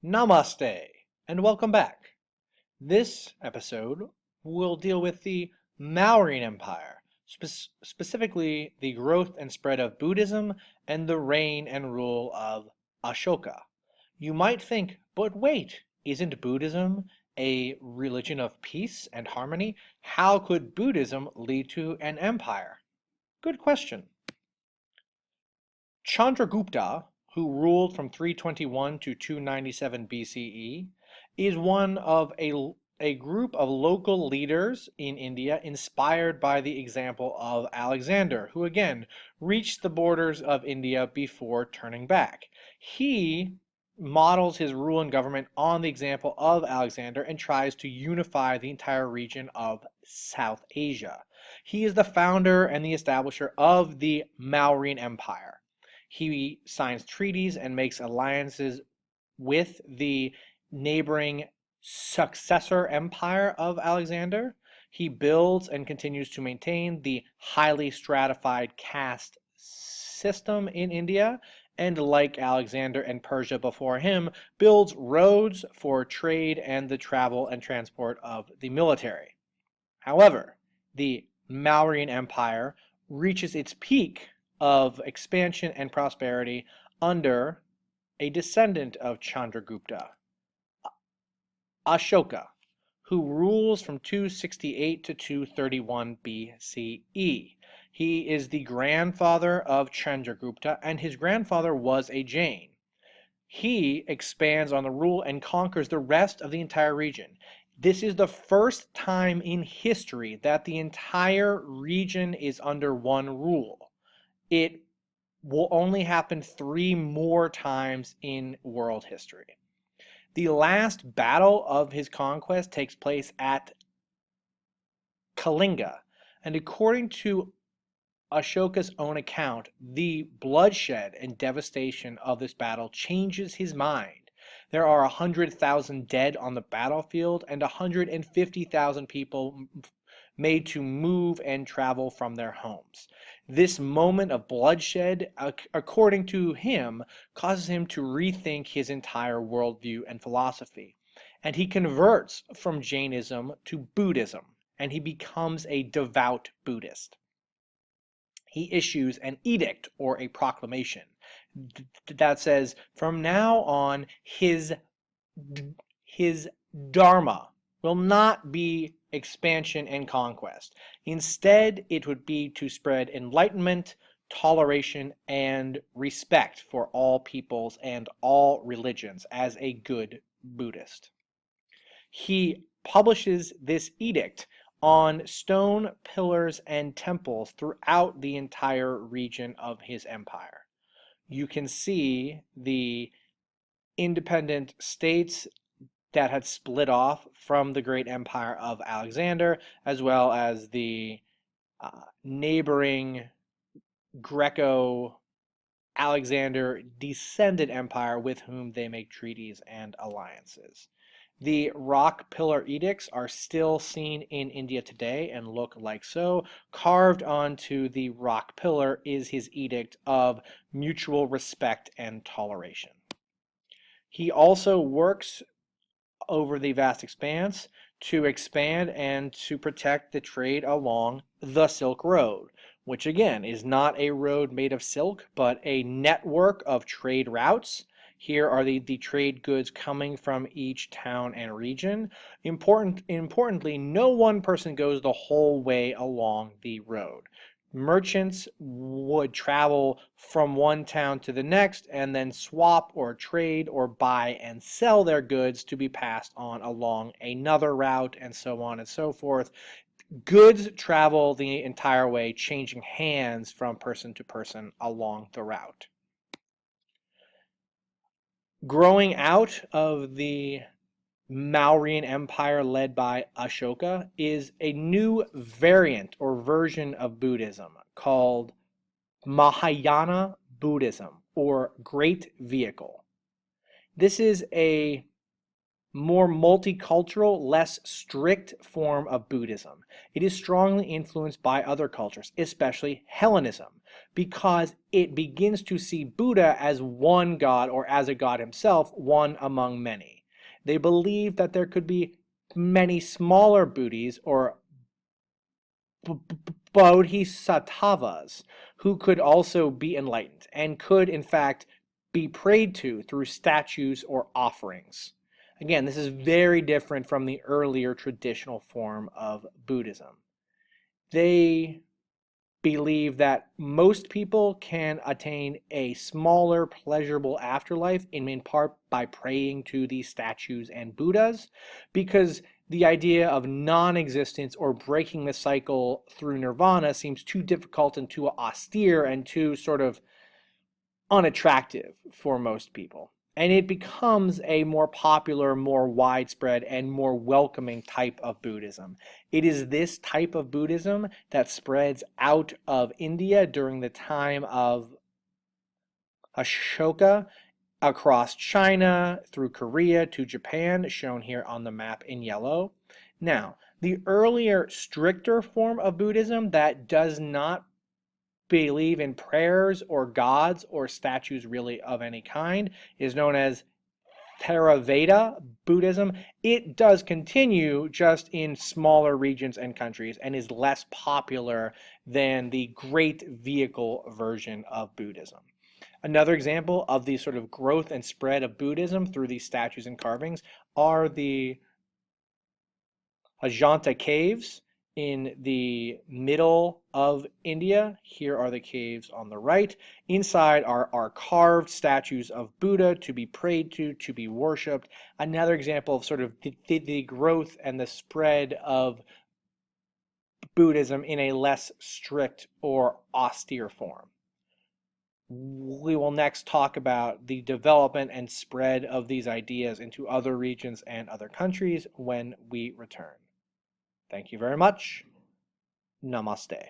Namaste, and welcome back. This episode will deal with the Mauryan Empire, specifically the growth and spread of Buddhism and the reign and rule of Ashoka. You might think, but wait, isn't Buddhism a religion of peace and harmony? How could Buddhism lead to an empire? Good question. Chandragupta, who ruled from 321 to 297 BCE, is one of a group of local leaders in India inspired by the example of Alexander, who again reached the borders of India before turning back. He models his rule and government on the example of Alexander and tries to unify the entire region of South Asia. He is the founder and the establisher of the Mauryan Empire. He signs treaties and makes alliances with the neighboring successor empire of Alexander. He builds and continues to maintain the highly stratified caste system in India, and like Alexander and Persia before him, builds roads for trade and the travel and transport of the military. However, the Mauryan Empire reaches its peak of expansion and prosperity under a descendant of Chandragupta, Ashoka, who rules from 268 to 231 BCE. He is the grandfather of Chandragupta, and his grandfather was a Jain. He expands on the rule and conquers the rest of the entire region. This is the first time in history that the entire region is under one rule. It will only happen 3 more times in world history. The last battle of his conquest takes place at Kalinga, and according to Ashoka's own account, the bloodshed and devastation of this battle changes his mind. There are 100,000 dead on the battlefield and 150,000 people made to move and travel from their homes. This moment of bloodshed, according to him, causes him to rethink his entire worldview and philosophy. And he converts from Jainism to Buddhism, and he becomes a devout Buddhist. He issues an edict or a proclamation that says from now on his dharma will not be expansion and conquest. Instead, it would be to spread enlightenment, toleration, and respect for all peoples and all religions as a good Buddhist. He publishes this edict on stone pillars and temples throughout the entire region of his empire. You can see the independent states that had split off from the great empire of Alexander, as well as the neighboring Greco-Alexander descendant empire with whom they make treaties and alliances. The rock pillar edicts are still seen in India today and look like so. Carved onto the rock pillar is his edict of mutual respect and toleration. He also works over the vast expanse to expand and to protect the trade along the Silk Road, which again is not a road made of silk, but a network of trade routes. Here are the trade goods coming from each town and region. Importantly, no one person goes the whole way along the road. Merchants would travel from one town to the next and then swap or trade or buy and sell their goods to be passed on along another route, and so on and so forth. Goods travel the entire way, changing hands from person to person along the route. Growing out of the Mauryan Empire led by Ashoka is a new variant or version of Buddhism called Mahayana Buddhism, or Great Vehicle. This is a more multicultural, less strict form of Buddhism. It is strongly influenced by other cultures, especially Hellenism, because it begins to see Buddha as one god or as a god himself, one among many. They believe that there could be many smaller Buddhas or bodhisattvas who could also be enlightened and could, in fact, be prayed to through statues or offerings. Again, this is very different from the earlier traditional form of Buddhism. They believe that most people can attain a smaller, pleasurable afterlife, in part by praying to these statues and Buddhas, because the idea of non-existence or breaking the cycle through nirvana seems too difficult and too austere and too sort of unattractive for most people. And it becomes a more popular, more widespread, and more welcoming type of Buddhism. It is this type of Buddhism that spreads out of India during the time of Ashoka, across China, through Korea to Japan, shown here on the map in yellow. Now, the earlier, stricter form of Buddhism that does not believe in prayers or gods or statues really of any kind is known as Theravada Buddhism. It does continue just in smaller regions and countries and is less popular than the great vehicle version of Buddhism. Another example of the sort of growth and spread of Buddhism through these statues and carvings are the Ajanta caves in the middle of India. Here are the caves on the right. Inside are carved statues of Buddha to be prayed to be worshipped. Another example of sort of the growth and the spread of Buddhism in a less strict or austere form. We will next talk about the development and spread of these ideas into other regions and other countries when we return. Thank you very much. Namaste.